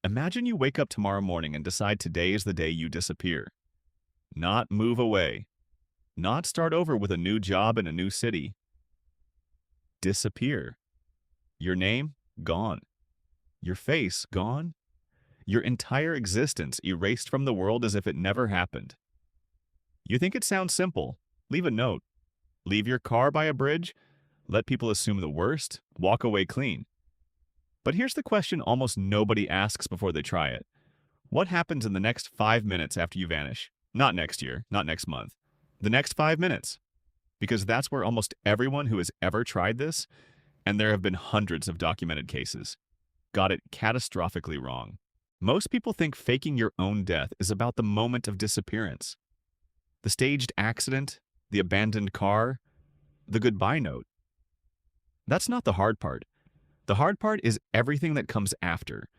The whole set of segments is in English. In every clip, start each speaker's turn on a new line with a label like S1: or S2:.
S1: Imagine you wake up tomorrow morning and decide today is the day you disappear. Not move away. Not start over with a new job in a new city. Disappear. Your name? Gone. Your face? Gone. Your entire existence erased from the world as if it never happened. You think it sounds simple? Leave a note. Leave your car by a bridge. Let people assume the worst. Walk away clean. But here's the question almost nobody asks before they try it. What happens in the next 5 minutes after you vanish? Not next year, not next month. The next 5 minutes. Because that's where almost everyone who has ever tried this, and there have been hundreds of documented cases, got it catastrophically wrong. Most people think faking your own death is about the moment of disappearance. The staged accident, the abandoned car, the goodbye note. That's not the hard part. The hard part is everything that comes after.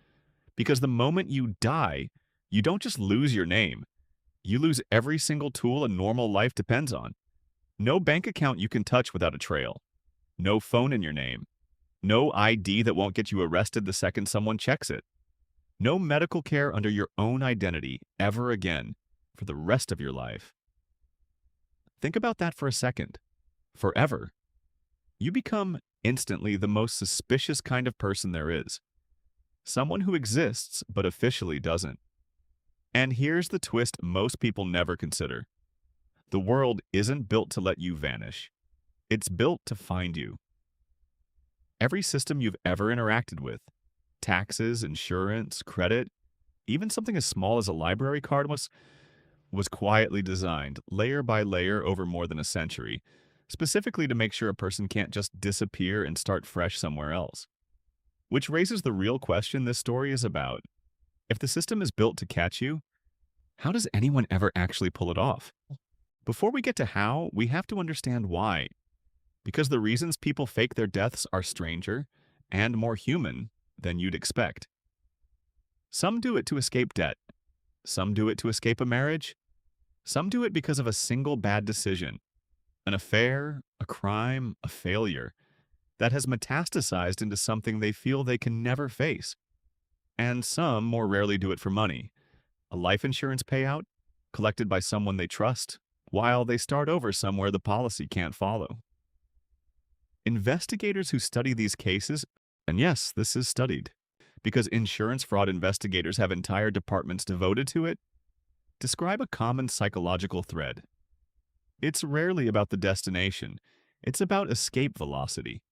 S1: Because the moment you die, you don't just lose your name. You lose every single tool a normal life depends on. No bank account you can touch without a trail. No phone in your name. No ID that won't get you arrested the second someone checks it. No medical care under your own identity ever again for the rest of your life. Think about that for a second. Forever. You become instantly the most suspicious kind of person there is. Someone who exists but officially doesn't. And here's the twist most people never consider. The world isn't built to let you vanish. It's built to find you. Every system you've ever interacted with, taxes, insurance, credit, even something as small as a library card was quietly designed, layer by layer over more than a century, specifically to make sure a person can't just disappear and start fresh somewhere else. Which raises the real question this story is about. If the system is built to catch you, how does anyone ever actually pull it off? Before we get to how, we have to understand why. Because the reasons people fake their deaths are stranger and more human than you'd expect. Some do it to escape debt. Some do it to escape a marriage. Some do it because of a single bad decision, an affair, a crime, a failure that has metastasized into something they feel they can never face. And some more rarely do it for money, a life insurance payout collected by someone they trust, while they start over somewhere the policy can't follow. Investigators who study these cases, and yes, this is studied, because insurance fraud investigators have entire departments devoted to it, describe a common psychological thread. It's rarely about the destination. It's about escape velocity.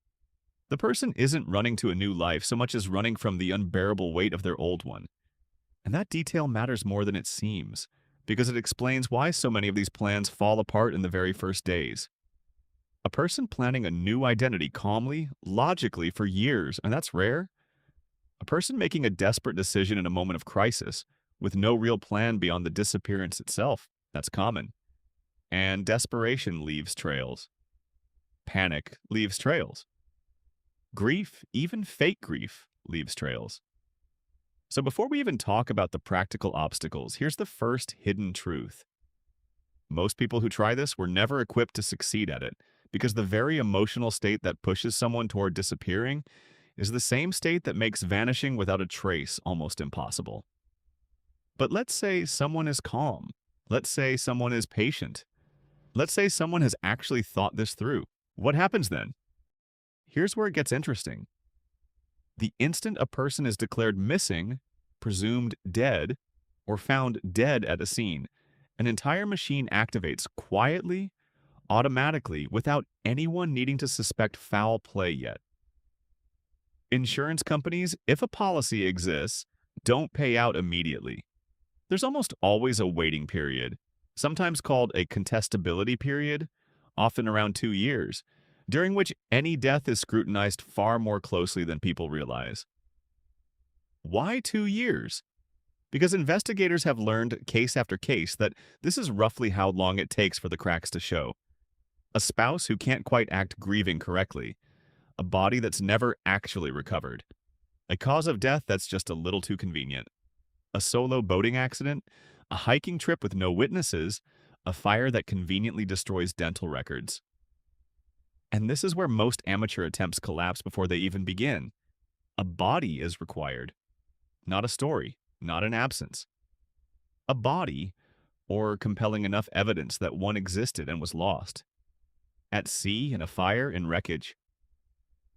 S1: The person isn't running to a new life so much as running from the unbearable weight of their old one. And that detail matters more than it seems, because it explains why so many of these plans fall apart in the very first days. A person planning a new identity calmly, logically for years, and that's rare. A person making a desperate decision in a moment of crisis, with no real plan beyond the disappearance itself, that's common. And desperation leaves trails. Panic leaves trails. Grief, even fake grief, leaves trails. So before we even talk about the practical obstacles, here's the first hidden truth. Most people who try this were never equipped to succeed at it, because the very emotional state that pushes someone toward disappearing is the same state that makes vanishing without a trace almost impossible. But let's say someone is calm. Let's say someone is patient. Let's say someone has actually thought this through. What happens then? Here's where it gets interesting. The instant a person is declared missing, presumed dead, or found dead at a scene, an entire machine activates quietly, automatically, without anyone needing to suspect foul play yet. Insurance companies, if a policy exists, don't pay out immediately. There's almost always a waiting period, sometimes called a contestability period, often around 2 years, during which any death is scrutinized far more closely than people realize. Why 2 years? Because investigators have learned case after case that this is roughly how long it takes for the cracks to show. A spouse who can't quite act grieving correctly, a body that's never actually recovered, a cause of death that's just a little too convenient, a solo boating accident, a hiking trip with no witnesses, a fire that conveniently destroys dental records. And this is where most amateur attempts collapse before they even begin. A body is required. not a story, not an absence. A body, or compelling enough evidence that one existed and was lost. At sea, in a fire, in wreckage.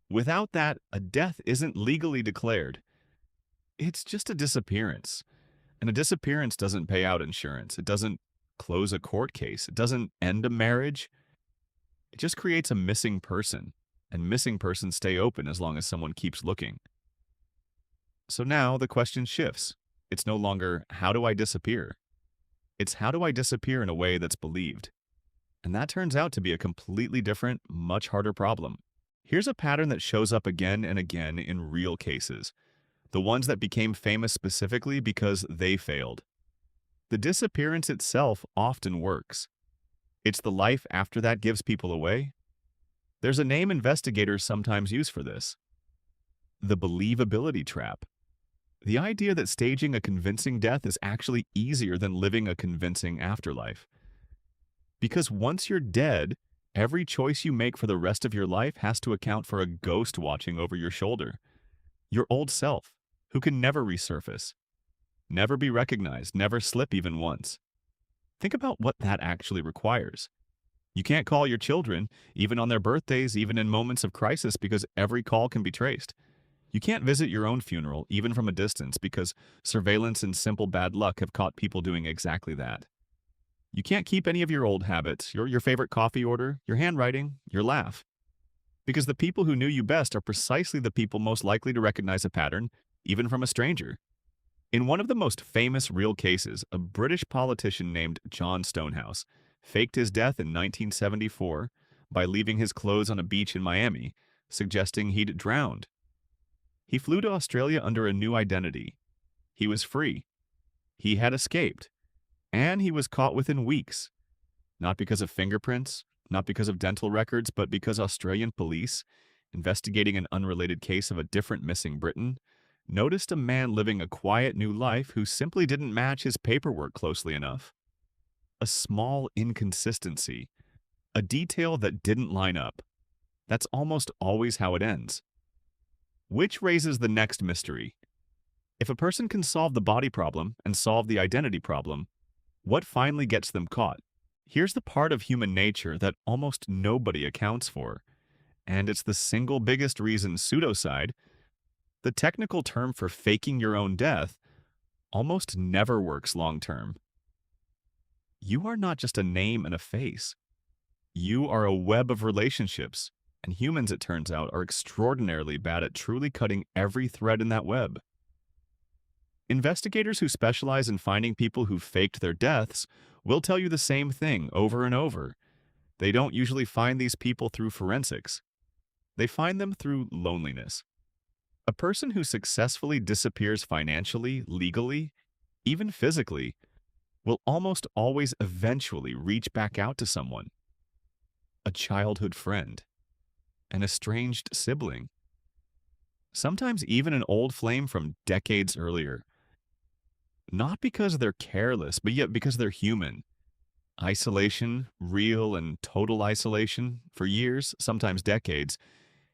S1: Without that, a death isn't legally declared. It's just a disappearance. And a disappearance doesn't pay out insurance. It doesn't close a court case. It doesn't end a marriage. It just creates a missing person. And missing persons stay open as long as someone keeps looking. So now the question shifts. It's no longer, how do I disappear? It's how do I disappear in a way that's believed? And that turns out to be a completely different, much harder problem. Here's a pattern that shows up again and again in real cases. The ones that became famous specifically because they failed. The disappearance itself often works. It's the life after that gives people away. There's a name investigators sometimes use for this. The believability trap. The idea that staging a convincing death is actually easier than living a convincing afterlife. Because once you're dead, every choice you make for the rest of your life has to account for a ghost watching over your shoulder. Your old self, who can never resurface, never be recognized, never slip even once. Think about what that actually requires. You can't call your children, even on their birthdays, even in moments of crisis, because every call can be traced. You can't visit your own funeral, even from a distance, because surveillance and simple bad luck have caught people doing exactly that. You can't keep any of your old habits, your favorite coffee order, your handwriting, your laugh. Because the people who knew you best are precisely the people most likely to recognize a pattern, even from a stranger. In one of the most famous real cases, a British politician named John Stonehouse faked his death in 1974 by leaving his clothes on a beach in Miami, suggesting he'd drowned. He flew to Australia under a new identity. He was free. He had escaped. And he was caught within weeks. Not because of fingerprints, not because of dental records, but because Australian police, investigating an unrelated case of a different missing Briton, noticed a man living a quiet new life who simply didn't match his paperwork closely enough. A small inconsistency. A detail that didn't line up. That's almost always how it ends. Which raises the next mystery. If a person can solve the body problem and solve the identity problem, what finally gets them caught? Here's the part of human nature that almost nobody accounts for, and it's the single biggest reason pseudocide, the technical term for faking your own death, almost never works long term. You are not just a name and a face. You are a web of relationships, and humans, it turns out, are extraordinarily bad at truly cutting every thread in that web. Investigators who specialize in finding people who faked their deaths will tell you the same thing over and over. They don't usually find these people through forensics. They find them through loneliness. A person who successfully disappears financially, legally, even physically, will almost always eventually reach back out to someone. A childhood friend. An estranged sibling. Sometimes even an old flame from decades earlier. Not because they're careless, but yet because they're human. Isolation, real and total isolation, for years, sometimes decades,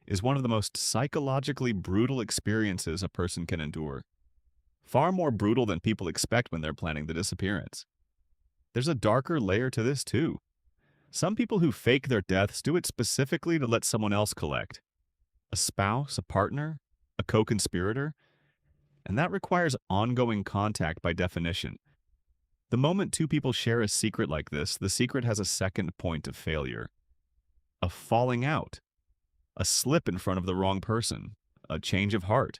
S1: is one of the most psychologically brutal experiences a person can endure. Far more brutal than people expect when they're planning the disappearance. There's a darker layer to this too. Some people who fake their deaths do it specifically to let someone else collect. A spouse, a partner, a co-conspirator. And that requires ongoing contact by definition. The moment two people share a secret like this, the secret has a second point of failure. A falling out. A slip in front of the wrong person. A change of heart.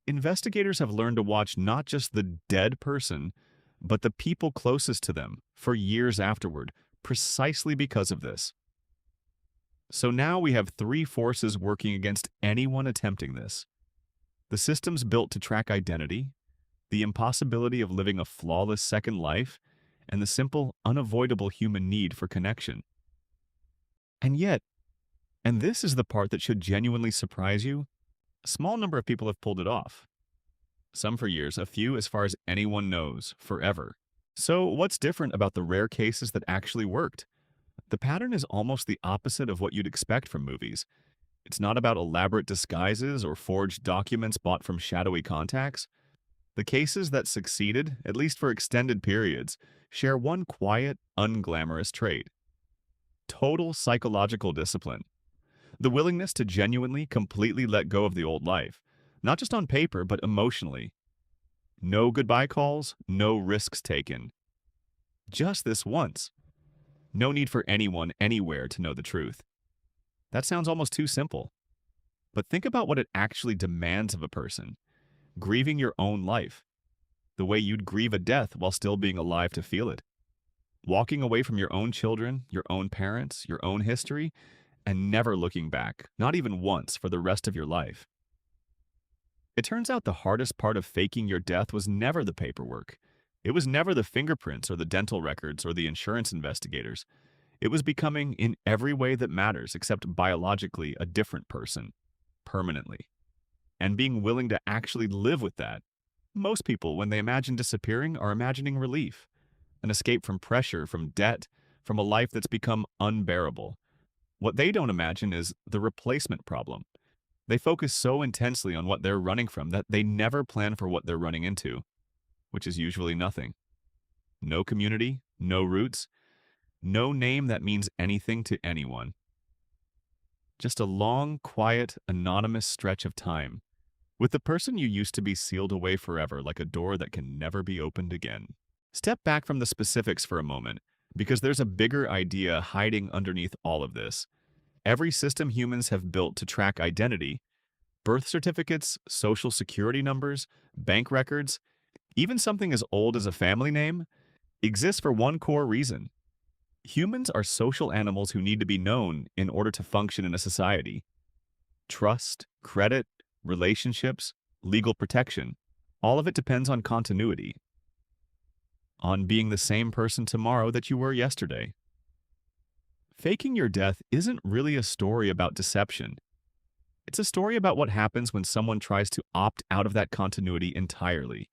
S1: Investigators have learned to watch not just the dead person, but the people closest to them for years afterward, precisely because of this. So now we have three forces working against anyone attempting this. The systems built to track identity, the impossibility of living a flawless second life, and the simple, unavoidable human need for connection. And yet, and this is the part that should genuinely surprise you, a small number of people have pulled it off. Some for years, a few as far as anyone knows, forever. So what's different about the rare cases that actually worked? The pattern is almost the opposite of what you'd expect from movies. It's not about elaborate disguises or forged documents bought from shadowy contacts. The cases that succeeded, at least for extended periods, share one quiet, unglamorous trait: total psychological discipline. The willingness to genuinely, completely let go of the old life, not just on paper, but emotionally. No goodbye calls, no risks taken. Just this once. No need for anyone, anywhere to know the truth. That sounds almost too simple. But think about what it actually demands of a person. Grieving your own life, the way you'd grieve a death while still being alive to feel it. Walking away from your own children, your own parents, your own history, and never looking back, not even once, for the rest of your life. It turns out the hardest part of faking your death was never the paperwork. It was never the fingerprints or the dental records or the insurance investigators. It was becoming, in every way that matters except biologically, a different person, permanently. And being willing to actually live with that. Most people, when they imagine disappearing, are imagining relief, an escape from pressure, from debt, from a life that's become unbearable. What they don't imagine is the replacement problem. They focus so intensely on what they're running from that they never plan for what they're running into, which is usually nothing. No community, no roots, no name that means anything to anyone. Just a long, quiet, anonymous stretch of time with the person you used to be sealed away forever like a door that can never be opened again. Step back from the specifics for a moment, because there's a bigger idea hiding underneath all of this. Every system humans have built to track identity, birth certificates, social security numbers, bank records, even something as old as a family name, exists for one core reason. Humans are social animals who need to be known in order to function in a society. Trust, credit, relationships, legal protection, all of it depends on continuity, on being the same person tomorrow that you were yesterday. Faking your death isn't really a story about deception. It's a story about what happens when someone tries to opt out of that continuity entirely,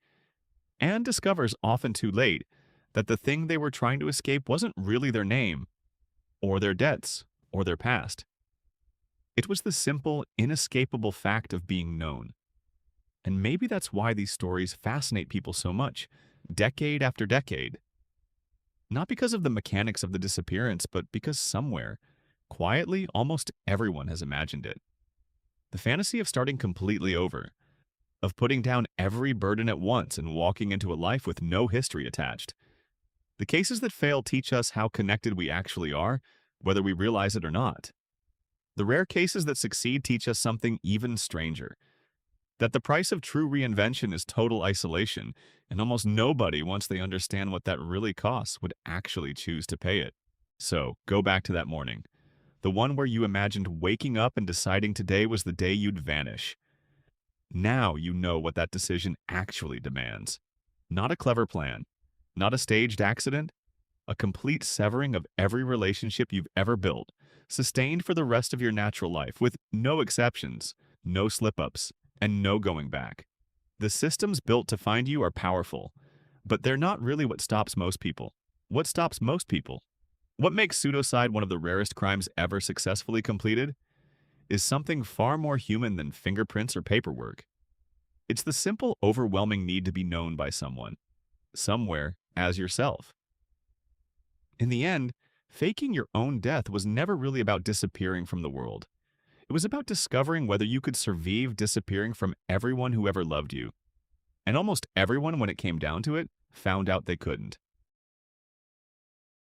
S1: and discovers often too late that the thing they were trying to escape wasn't really their name, or their debts, or their past. It was the simple, inescapable fact of being known. And maybe that's why these stories fascinate people so much, decade after decade. Not because of the mechanics of the disappearance, but because somewhere, quietly, almost everyone has imagined it. The fantasy of starting completely over, of putting down every burden at once and walking into a life with no history attached. The cases that fail teach us how connected we actually are, whether we realize it or not. The rare cases that succeed teach us something even stranger: that the price of true reinvention is total isolation, and almost nobody, once they understand what that really costs, would actually choose to pay it. So, go back to that morning, the one where you imagined waking up and deciding today was the day you'd vanish. Now you know what that decision actually demands. Not a clever plan, not a staged accident, a complete severing of every relationship you've ever built, sustained for the rest of your natural life, with no exceptions, no slip-ups, and no going back. The systems built to find you are powerful, but they're not really what stops most people. What stops most people? What makes pseudocide one of the rarest crimes ever successfully completed? Is something far more human than fingerprints or paperwork. It's the simple, overwhelming need to be known by someone, somewhere, as yourself. In the end, faking your own death was never really about disappearing from the world. It was about discovering whether you could survive disappearing from everyone who ever loved you. And almost everyone, when it came down to it, found out they couldn't.